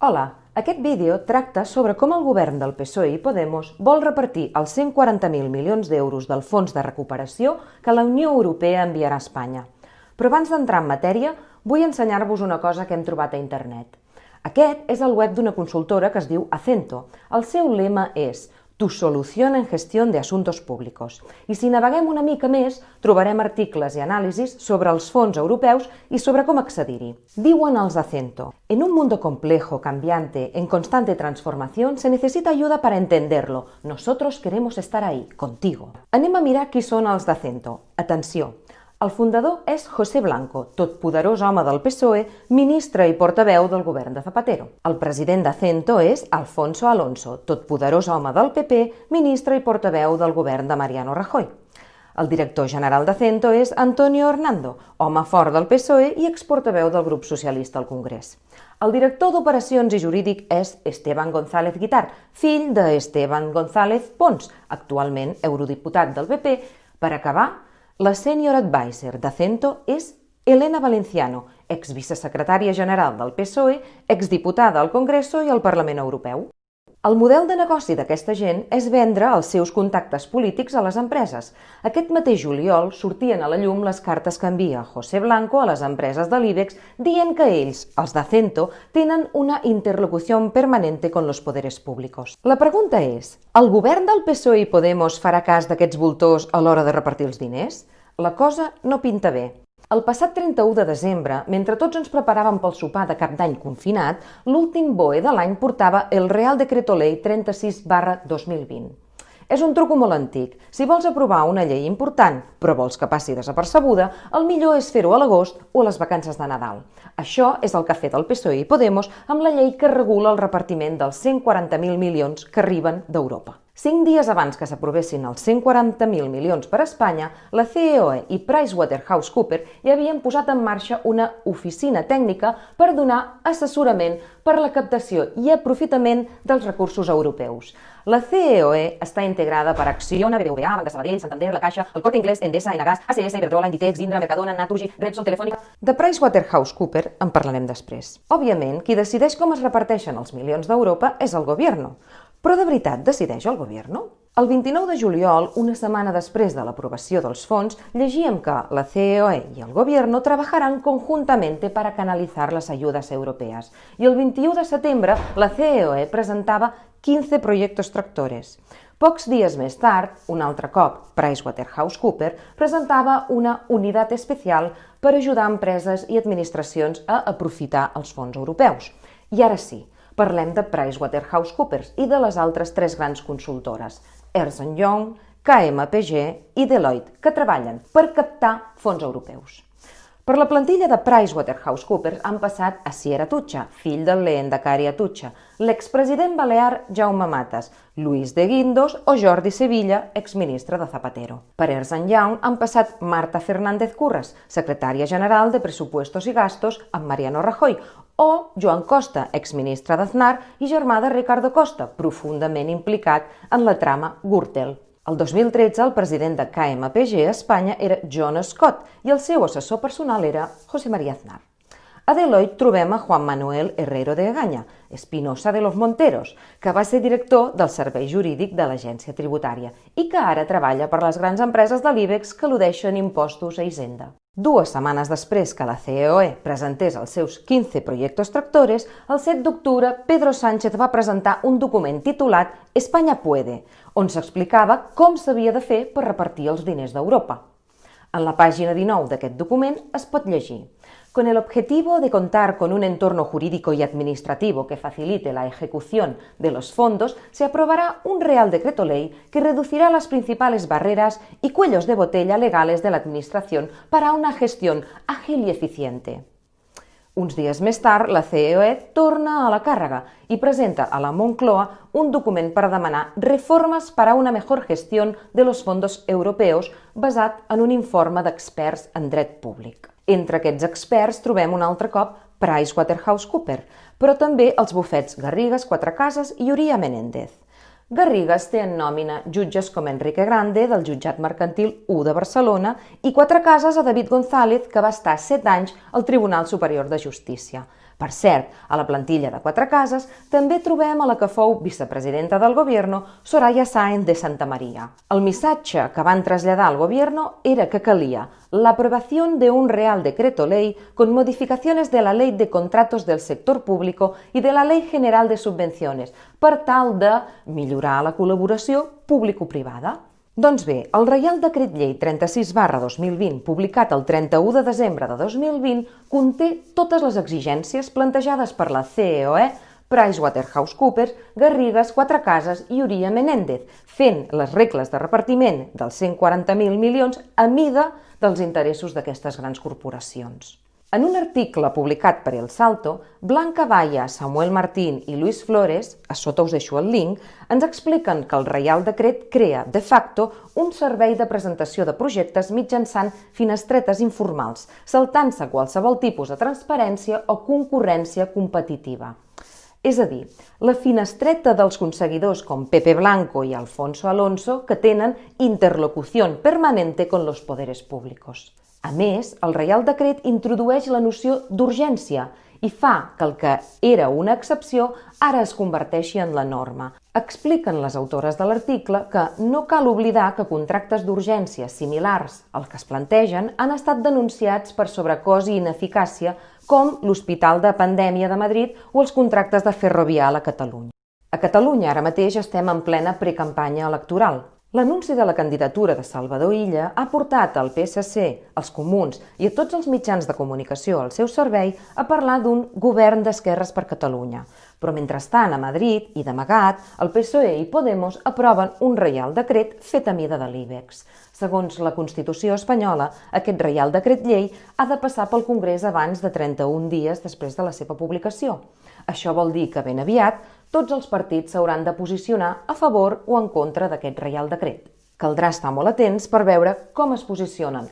Hola, aquest vídeo tracta sobre com el govern del PSOE i Podemos vol repartir els 140.000 milions d'euros del Fons de Recuperació que la Unió Europea enviarà a Espanya. Però abans d'entrar en matèria, vull ensenyar-vos una cosa que hem trobat a internet. Aquest és el web d'una consultora que es diu Acento. El seu lema és Tu solución en gestión de asuntos públicos. I si naveguem una mica més, trobarem articles i anàlisis sobre els fons europeus i sobre com accedir-hi. Diuen els Acento: en un mundo complejo, cambiante, en constante transformación, se necesita ayuda para entenderlo. Nosotros queremos estar ahí, contigo. Anem a mirar qui són els d'Acento. Atenció! El fundador és José Blanco, totpoderós home del PSOE, ministre i portaveu del govern de Zapatero. El president d'Acento és Alfonso Alonso, totpoderós home del PP, ministre i portaveu del govern de Mariano Rajoy. El director general d'Acento és Antonio Hernando, home fort del PSOE i exportaveu del grup socialista al Congrés. El director d'Operacions i Jurídic és Esteban González Guitart, fill d'Esteban González Pons, actualment eurodiputat del PP. Per acabar, la senior advisor d'Acento és Elena Valenciano, exvicesecretària general del PSOE, exdiputada al Congreso i al Parlament Europeu. El model de negoci d'aquesta gent és vendre els seus contactes polítics a les empreses. Aquest mateix juliol sortien a la llum les cartes que envia José Blanco a les empreses de l'IBEX dient que ells, els d'Acento, tenen una interlocució permanente con los poderes públicos. La pregunta és: el govern del PSOE i Podemos farà cas d'aquests voltors a l'hora de repartir els diners? La cosa no pinta bé. El passat 31 de desembre, mentre tots ens preparàvem pel sopar de cap d'any confinat, l'últim BOE de l'any portava el Real Decreto Ley 36/2020. És un truco molt antic. Si vols aprovar una llei important, però vols que passi desapercebuda, el millor és fer-ho a l'agost o a les vacances de Nadal. Això és el que ha fet el PSOE i Podemos amb la llei que regula el repartiment dels 140.000 milions que arriben d'Europa. 5 dies abans que s'aprovessin els 140.000 milions per a Espanya, la CEOE i PricewaterhouseCoopers ja havien posat en marxa una oficina tècnica per donar assessorament per a la captació i aprofitament dels recursos europeus. La CEOE està integrada per Acciona, BBVA, Banc de Sabadell, Santander, La Caixa, el Corte Inglés, Endesa, Enagás, ACS, Iberdrola, Inditex, Indra, Mercadona, Naturgy, Repsol, Telefònica. De PricewaterhouseCoopers en parlarem després. Òbviament, qui decideix com es reparteixen els milions d'Europa és el gobierno. Però de veritat decideix el gobierno? El 29 de juliol, una setmana després de l'aprovació dels fons, llegíem que la CEOE y el gobierno trabajarán conjuntamente para canalizar las ayudas europeas. I el 21 de setembre, la CEOE presentava 15 proyectos tractores. Pocs dies més tard, un altre cop, PricewaterhouseCoopers presentava una unitat especial per ajudar empreses i administracions a aprofitar els fons europeus. I ara sí, parlem de PricewaterhouseCoopers i de les altres 3 grans consultores, Ernst & Young, KPMG i Deloitte, que treballen per captar fons europeus. Per la plantilla de PricewaterhouseCoopers han passat Asier Atutxa, fill del lehendakari Atutxa, l'expresident balear Jaume Matas, Luis de Guindos o Jordi Sevilla, exministre de Zapatero. Per Ernst & Young han passat Marta Fernández Curras, secretària general de Presupuestos i Gastos amb Mariano Rajoy, o Joan Costa, exministre d'Aznar i germà de Ricardo Costa, profundament implicat en la trama Gürtel. El 2013, el president de KPMG a Espanya era John Scott i el seu assessor personal era José María Aznar. A Deloitte trobem a Juan Manuel Herrero de Egaña, Espinosa de los Monteros, que va ser director del Servei Jurídic de l'Agència Tributària i que ara treballa per les grans empreses de l'IBEX que eludeixen impostos a Hisenda. 2 setmanes després que la CEOE presentés els seus 15 proyectos tractores, el 7 d'octubre Pedro Sánchez va presentar un document titulat España puede, on s'explicava com s'havia de fer per repartir els diners d'Europa. En la pàgina 19 d'aquest document es pot llegir: con el objetivo de contar con un entorno jurídico y administrativo que facilite la ejecución de los fondos, se aprobará un Real Decreto Ley que reducirá las principales barreras y cuellos de botella legales de la Administración para una gestión ágil y eficiente. Uns dies més tard, la CEOE torna a la càrrega i presenta a la Moncloa un document per demanar reformes para una mejor gestión de los fondos europeos basat en un informe d'experts en dret públic. Entre aquests experts trobem un altre cop PricewaterhouseCoopers, però també els bufets Garrigues, Quatre Cases i Uría Menéndez. Garrigues té en nòmina jutges com Enrique Grande, del Jutjat Mercantil 1 de Barcelona, i Quatrecases a David González, que va estar 7 anys al Tribunal Superior de Justícia. Per cert, a la plantilla de Quatrecases també trobem a la que fou vicepresidenta del Gobierno, Soraya Sáenz de Santamaría. El missatge que van traslladar al Gobierno era que calia la aprobación de un Real Decreto Ley con modificaciones de la Ley de Contratos del Sector Público y de la Ley General de Subvenciones per tal de millorar la col·laboració público-privada. Doncs bé, el Reial Decret Llei 36/2020, publicat el 31 de desembre de 2020, conté totes les exigències plantejades per la CEOE, PricewaterhouseCoopers, Garrigues, Quatrecases i Uría Menéndez, fent les regles de repartiment dels 140.000 milions a mida dels interessos d'aquestes grans corporacions. En un article publicat per El Salto, Blanca Baia, Samuel Martín i Luis Flores, a sota us deixo el link, ens expliquen que el Reial Decret crea, de facto, un servei de presentació de projectes mitjançant finestretes informals, saltant-se qualsevol tipus de transparència o concurrència competitiva. És a dir, la finestreta dels conseguidors com Pepe Blanco i Alfonso Alonso que tenen interlocució permanente con los poderes públicos. A més, el Reial Decret introdueix la noció d'urgència i fa que el que era una excepció ara es converteixi en la norma. Expliquen les autores de l'article que no cal oblidar que contractes d'urgència similars als que es plantegen han estat denunciats per sobrecost i ineficàcia, com l'Hospital de Pandèmia de Madrid o els contractes de Ferrovial a Catalunya. A Catalunya ara mateix estem en plena precampanya electoral. L'anunci de la candidatura de Salvador Illa ha portat al PSC, als Comuns i a tots els mitjans de comunicació al seu servei a parlar d'un govern d'esquerres per Catalunya. Però mentrestant, a Madrid i d'amagat, el PSOE i Podemos aproven un Reial Decret fet a mida de l'IBEX. Segons la Constitució espanyola, aquest Reial Decret Llei ha de passar pel Congrés abans de 31 dies després de la seva publicació. Això vol dir que ben aviat tots els partits s'hauran de posicionar a favor o en contra d'aquest Reial Decret. Caldrà estar molt atents per veure com es posicionen